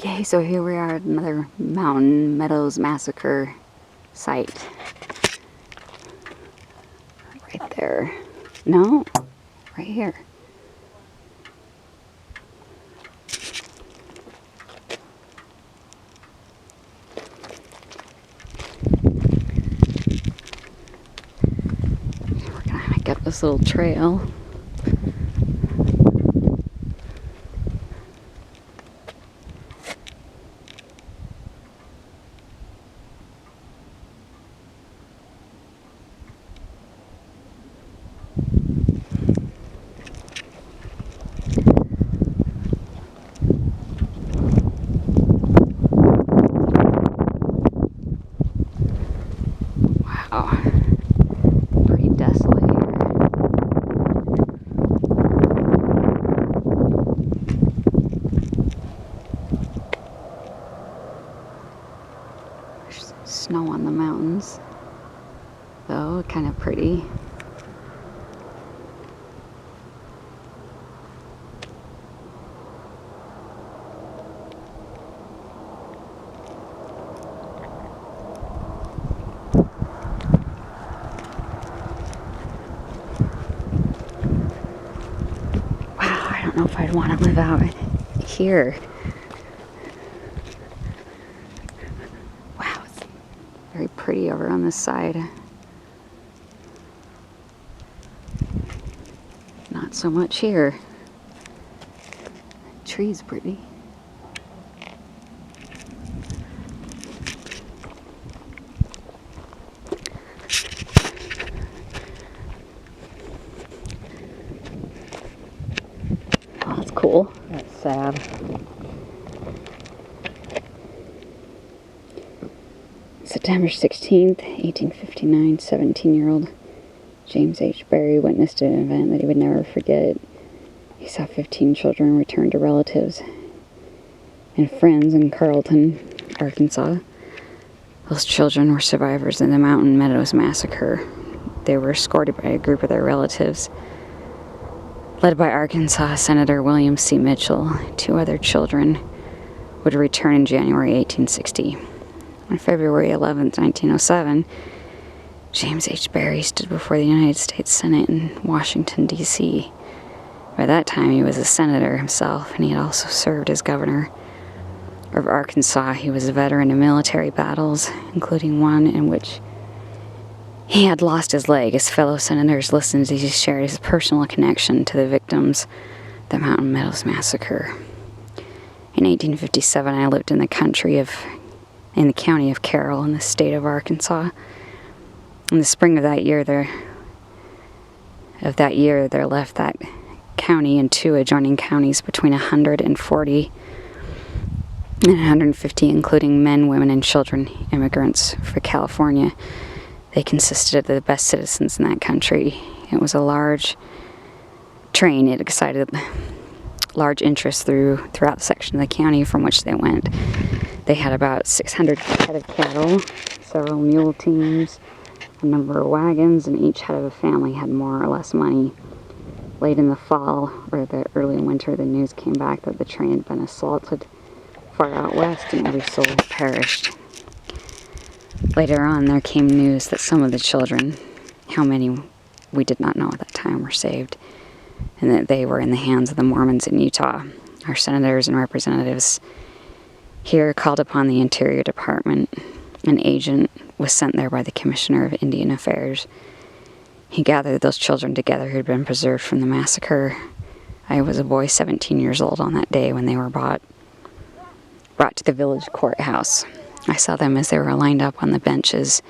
Okay, so here we are at another Meadows Massacre site. Right there. No, right here. We're gonna hike up this little trail. Wow, pretty desolate here. There's snow on the mountains, though, kind of pretty. I don't know if I'd want to live out here. Wow, it's very pretty over on this side. Not so much here. The tree's pretty. Oh, that's cool. That's sad. September 16th, 1859, 17-year-old James H. Berry witnessed an event that he would never forget. He saw 15 children return to relatives and friends in Carlton, Arkansas. Those children were survivors of the Meadows Massacre. They were escorted by a group of their relatives, led by Arkansas Senator William C. Mitchell. 2 other children would return in January 1860. On February 11, 1907, James H. Berry stood before the United States Senate in Washington, D.C. By that time, he was a senator himself, and he had also served as governor of Arkansas. He was a veteran of military battles, including one in which he had lost his leg. His fellow senators listened as he shared his personal connection to the victims of the Meadows Massacre. In 1857, I lived in the county of Carroll in the state of Arkansas. In the spring of that year, there left that county and 2 adjoining counties between 140 and 150, including men, women, and children, immigrants for California. They consisted of the best citizens in that country. It was a large train. It excited large interest throughout the section of the county from which they went. They had about 600 head of cattle, several mule teams, a number of wagons, and each head of a family had more or less money. Late in the fall or the early winter, the news came back that the train had been assaulted far out west and every soul had perished. Later on, there came news that some of the children, how many we did not know at that time, were saved, and that they were in the hands of the Mormons in Utah. Our senators and representatives here called upon the Interior Department. An agent was sent there by the Commissioner of Indian Affairs. He gathered those children together who had been preserved from the massacre. I was a boy 17 years old on that day when they were brought to the village courthouse. I saw them as they were lined up on the benches,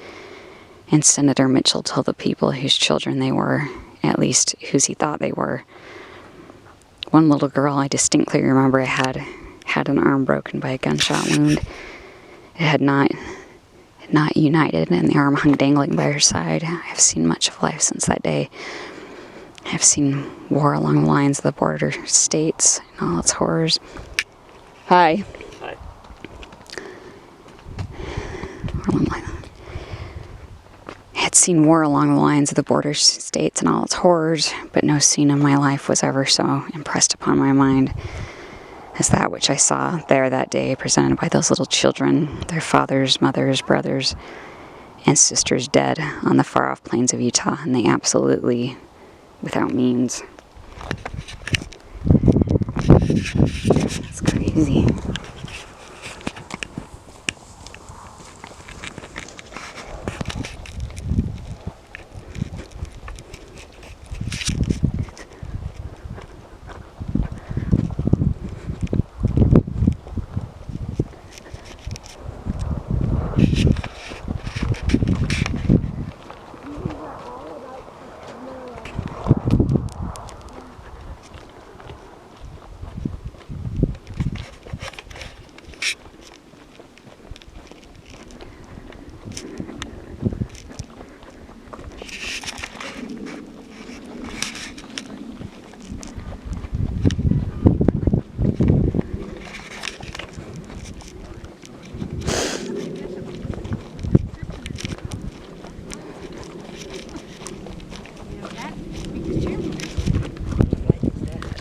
and Senator Mitchell told the people whose children they were, at least whose he thought they were. One little girl I distinctly remember had an arm broken by a gunshot wound. It had not united, and the arm hung dangling by her side. I have seen much of life since that day. I have seen war along the lines of the border states and all its horrors. Hi. Hi. I had seen war along the lines of the border states and all its horrors, but no scene in my life was ever so impressed upon my mind as that which I saw there that day, presented by those little children, their fathers, mothers, brothers, and sisters dead on the far-off plains of Utah, and they absolutely without means. It's crazy.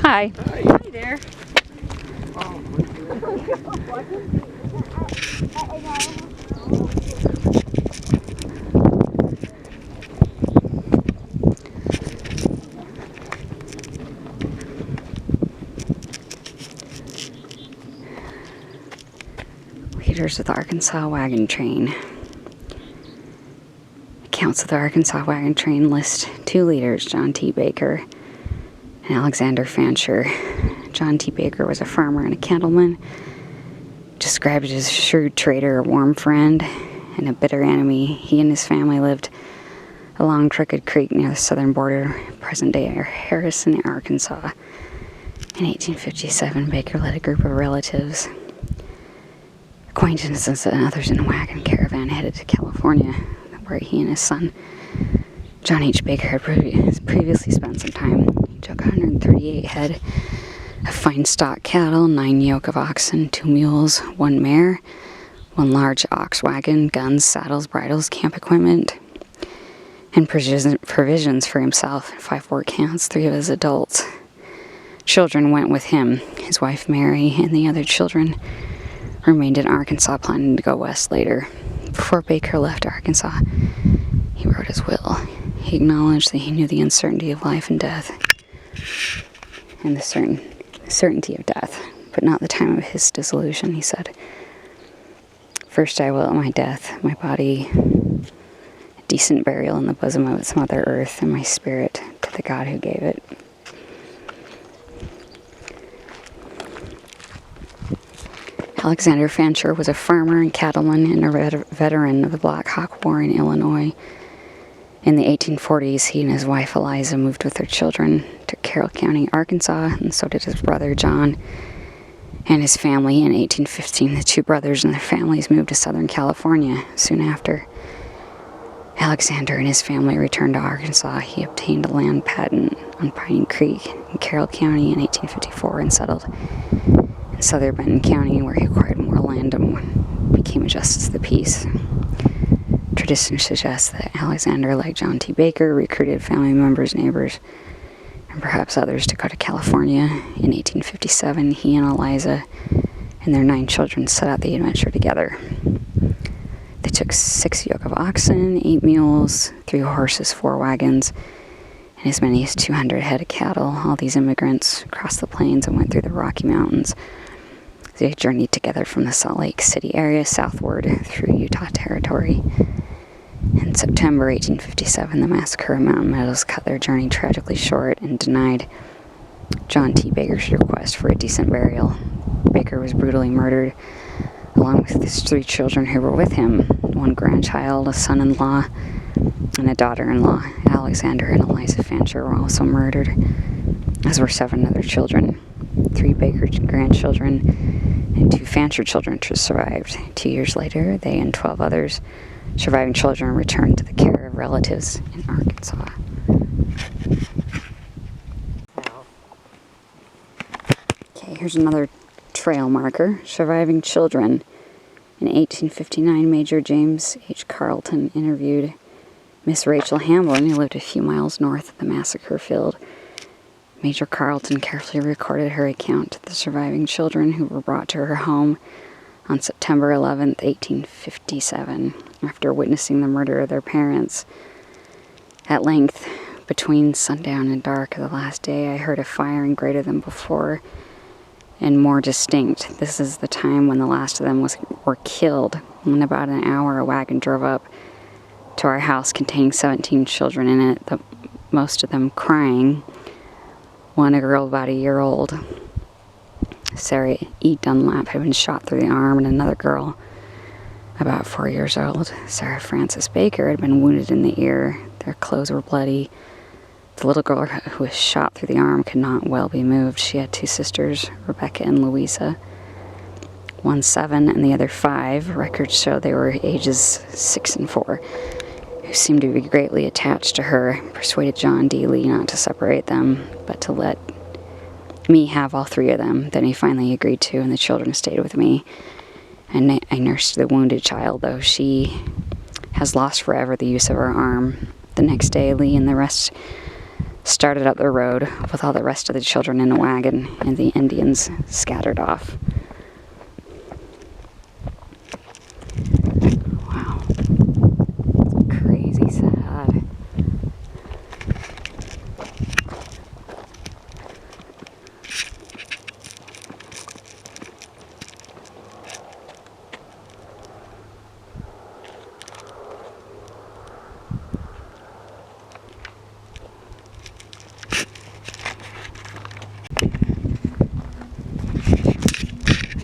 Hi. Hi there. Leaders of the Arkansas wagon train. Accounts of the Arkansas wagon train list two leaders, John T. Baker and Alexander Fancher. John T. Baker was a farmer and a cattleman, described as a shrewd trader, a warm friend, and a bitter enemy. He and his family lived along Crooked Creek near the southern border, present-day Harrison, Arkansas. In 1857, Baker led a group of relatives, acquaintances, and others in a wagon caravan headed to California, where he and his son, John H. Baker, had previously spent some time. He took 138 head of fine stock cattle, 9 yoke of oxen, 2 mules, 1 mare, 1 large ox wagon, guns, saddles, bridles, camp equipment, and provisions for himself, 5 work hands, 3 of his adults. Children went with him. His wife Mary and the other children remained in Arkansas, planning to go west later. Before Baker left Arkansas, he wrote his will. He acknowledged that he knew the uncertainty of life and death, and the certainty of death, but not the time of his dissolution. He said, "First I will at my death, my body a decent burial in the bosom of its mother earth, and my spirit to the God who gave it." Alexander Fancher was a farmer and cattleman and a veteran of the Black Hawk War in Illinois. In the 1840s, he and his wife Eliza moved with their children to Carroll County, Arkansas, and so did his brother John and his family. In 1815, the 2 brothers and their families moved to Southern California. Soon after Alexander and his family returned to Arkansas, he obtained a land patent on Pine Creek in Carroll County in 1854 and settled in southern Benton County, where he acquired more land and became a justice of the peace. Tradition suggests that Alexander, like John T. Baker, recruited family members, neighbors, and perhaps others to go to California. In 1857, he and Eliza and their 9 children set out the adventure together. They took 6 yoke of oxen, 8 mules, 3 horses, 4 wagons, and as many as 200 head of cattle. All these immigrants crossed the plains and went through the Rocky Mountains. They journeyed together from the Salt Lake City area southward through Utah Territory. In September 1857, the massacre of Mountain Meadows cut their journey tragically short and denied John T. Baker's request for a decent burial. Baker was brutally murdered, along with his 3 children who were with him, 1 grandchild, a son-in-law, and a daughter-in-law. Alexander and Eliza Fancher were also murdered, as were 7 other children. 3 Baker grandchildren and 2 Fancher children survived. 2 years later, they and 12 others surviving children returned to the care of relatives in Arkansas. Okay, here's another trail marker. Surviving children. In 1859, Major James H. Carleton interviewed Miss Rachel Hamblin, who lived a few miles north of the massacre field. Major Carlton carefully recorded her account to the surviving children who were brought to her home on September 11th, 1857, after witnessing the murder of their parents. At length, between sundown and dark of the last day, I heard a firing greater than before and more distinct. This is the time when the last of them were killed. In about an hour, a wagon drove up to our house containing 17 children in it, most of them crying. One, a girl about a year old. Sarah E. Dunlap had been shot through the arm, and another girl about 4 years old, Sarah Frances Baker, had been wounded in the ear. Their clothes were bloody. The little girl who was shot through the arm could not well be moved. She had two sisters, Rebecca and Louisa, one 7 and the other 5. Records show they were ages 6 and 4, who seemed to be greatly attached to her. Persuaded John D. Lee not to separate them, but to let me have all 3 of them. Then he finally agreed to, and the children stayed with me. And I nursed the wounded child, though she has lost forever the use of her arm. The next day, Lee and the rest started up the road with all the rest of the children in a wagon, and the Indians scattered off. Wow. Crazy sad.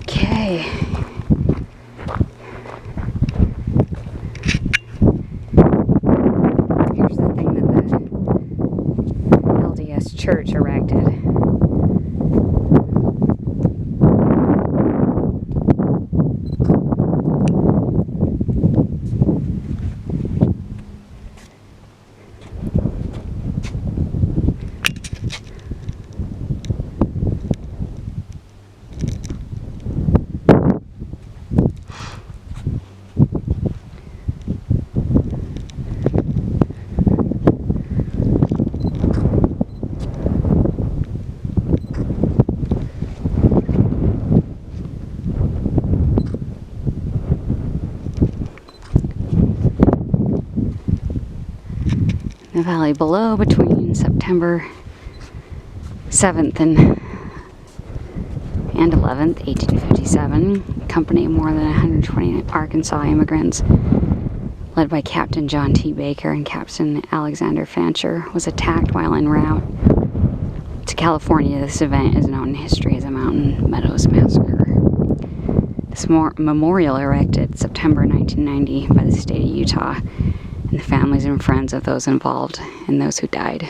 Okay. Here's the thing that the LDS Church erected. The valley below, between September 7th and 11th, 1857, a company of more than 120 Arkansas immigrants, led by Captain John T. Baker and Captain Alexander Fancher, was attacked while en route to California. This event is known in history as the Meadows Massacre. This memorial erected September 1990 by the state of Utah, and the families and friends of those involved and those who died